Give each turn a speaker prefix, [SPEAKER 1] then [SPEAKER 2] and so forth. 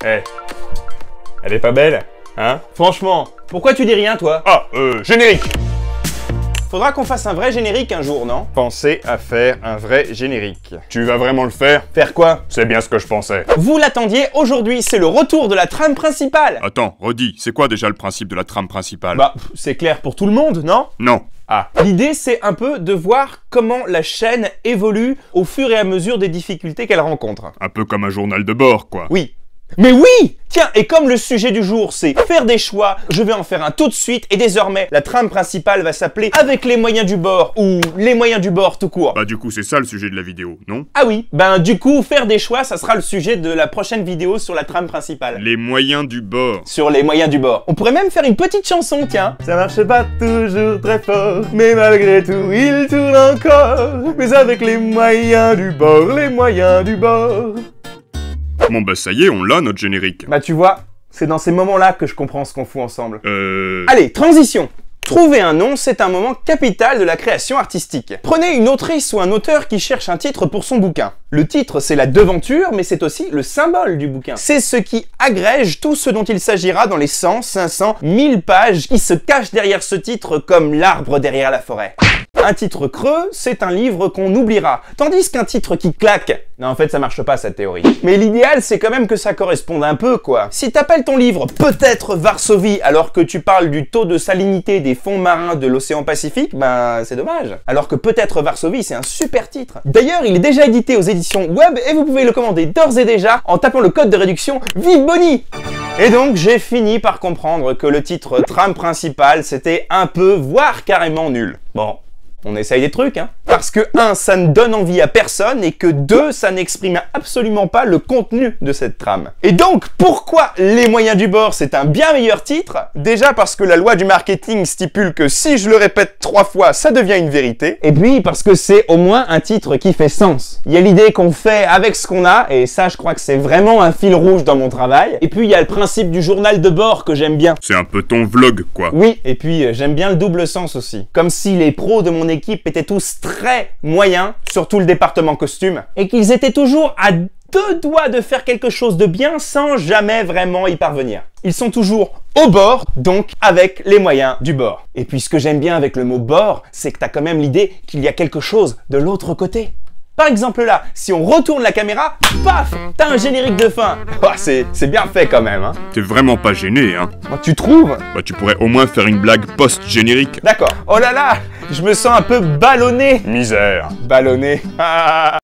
[SPEAKER 1] Eh, elle est pas belle, hein? Franchement, pourquoi tu dis rien, toi?
[SPEAKER 2] Ah, générique.
[SPEAKER 1] Faudra qu'on fasse un vrai générique un jour, non?
[SPEAKER 2] Pensez à faire un vrai générique. Tu vas vraiment le faire?
[SPEAKER 1] Faire quoi?
[SPEAKER 2] C'est bien ce que je pensais.
[SPEAKER 1] Vous l'attendiez, aujourd'hui, c'est le retour de la trame principale.
[SPEAKER 2] Attends, redis, c'est quoi déjà le principe de la trame principale?
[SPEAKER 1] Bah, c'est clair pour tout le monde, non?
[SPEAKER 2] Non.
[SPEAKER 1] Ah. L'idée, c'est un peu de voir comment la chaîne évolue au fur et à mesure des difficultés qu'elle rencontre.
[SPEAKER 2] Un peu comme un journal de bord, quoi.
[SPEAKER 1] Oui. Mais oui! Tiens, et comme le sujet du jour, c'est faire des choix, je vais en faire un tout de suite, et désormais, la trame principale va s'appeler Avec les moyens du bord, ou Les moyens du bord tout court.
[SPEAKER 2] Bah du coup, c'est ça le sujet de la vidéo, non?
[SPEAKER 1] Ah oui, ben du coup, faire des choix, ça sera le sujet de la prochaine vidéo sur la trame principale.
[SPEAKER 2] Les moyens du bord.
[SPEAKER 1] Sur les moyens du bord. On pourrait même faire une petite chanson, tiens. Ça marche pas toujours très fort, mais malgré tout, il tourne encore. Mais avec les moyens du bord, les moyens du bord.
[SPEAKER 2] Bon bah ça y est, on l'a notre générique.
[SPEAKER 1] Bah tu vois, c'est dans ces moments-là que je comprends ce qu'on fout ensemble.
[SPEAKER 2] Allez,
[SPEAKER 1] transition. Trouver un nom, c'est un moment capital de la création artistique. Prenez une autrice ou un auteur qui cherche un titre pour son bouquin. Le titre, c'est la devanture, mais c'est aussi le symbole du bouquin. C'est ce qui agrège tout ce dont il s'agira dans les 100, 500, 1000 pages qui se cachent derrière ce titre comme l'arbre derrière la forêt. Un titre creux, c'est un livre qu'on oubliera, tandis qu'un titre qui claque... Non, en fait, ça marche pas, cette théorie. Mais l'idéal, c'est quand même que ça corresponde un peu, quoi. Si t'appelles ton livre « Peut-être Varsovie » alors que tu parles du taux de salinité des fonds marins de l'océan Pacifique, ben, c'est dommage. Alors que « Peut-être Varsovie », c'est un super titre. D'ailleurs, il est déjà édité aux éditions Web et vous pouvez le commander d'ores et déjà en tapant le code de réduction VIVEBONY. Et donc, j'ai fini par comprendre que le titre « Trame principale », c'était un peu, voire carrément nul. Bon. On essaye des trucs, hein. Parce que 1, ça ne donne envie à personne, et que 2, ça n'exprime absolument pas le contenu de cette trame. Et donc, pourquoi Les moyens du bord, c'est un bien meilleur titre? Déjà parce que la loi du marketing stipule que si je le répète 3 fois, ça devient une vérité. Et puis, parce que c'est au moins un titre qui fait sens. Il y a l'idée qu'on fait avec ce qu'on a, et ça, je crois que c'est vraiment un fil rouge dans mon travail. Et puis, il y a le principe du journal de bord que j'aime bien.
[SPEAKER 2] c'est un peu ton vlog, quoi.
[SPEAKER 1] Oui, et puis j'aime bien le double sens aussi. Comme si les pros de mon équipe étaient tous très moyens, surtout le département costume, et qu'ils étaient toujours à 2 doigts de faire quelque chose de bien sans jamais vraiment y parvenir. Ils sont toujours au bord, donc avec les moyens du bord. Et puis ce que j'aime bien avec le mot bord, c'est que t'as quand même l'idée qu'il y a quelque chose de l'autre côté. Par exemple là, si on retourne la caméra, paf, t'as un générique de fin. Oh, c'est bien fait quand même, hein.
[SPEAKER 2] T'es vraiment pas gêné, hein?
[SPEAKER 1] Oh, tu trouves?
[SPEAKER 2] Bah tu pourrais au moins faire une blague post-générique.
[SPEAKER 1] D'accord. Oh là là, je me sens un peu ballonné.
[SPEAKER 2] Misère.
[SPEAKER 1] Ballonné.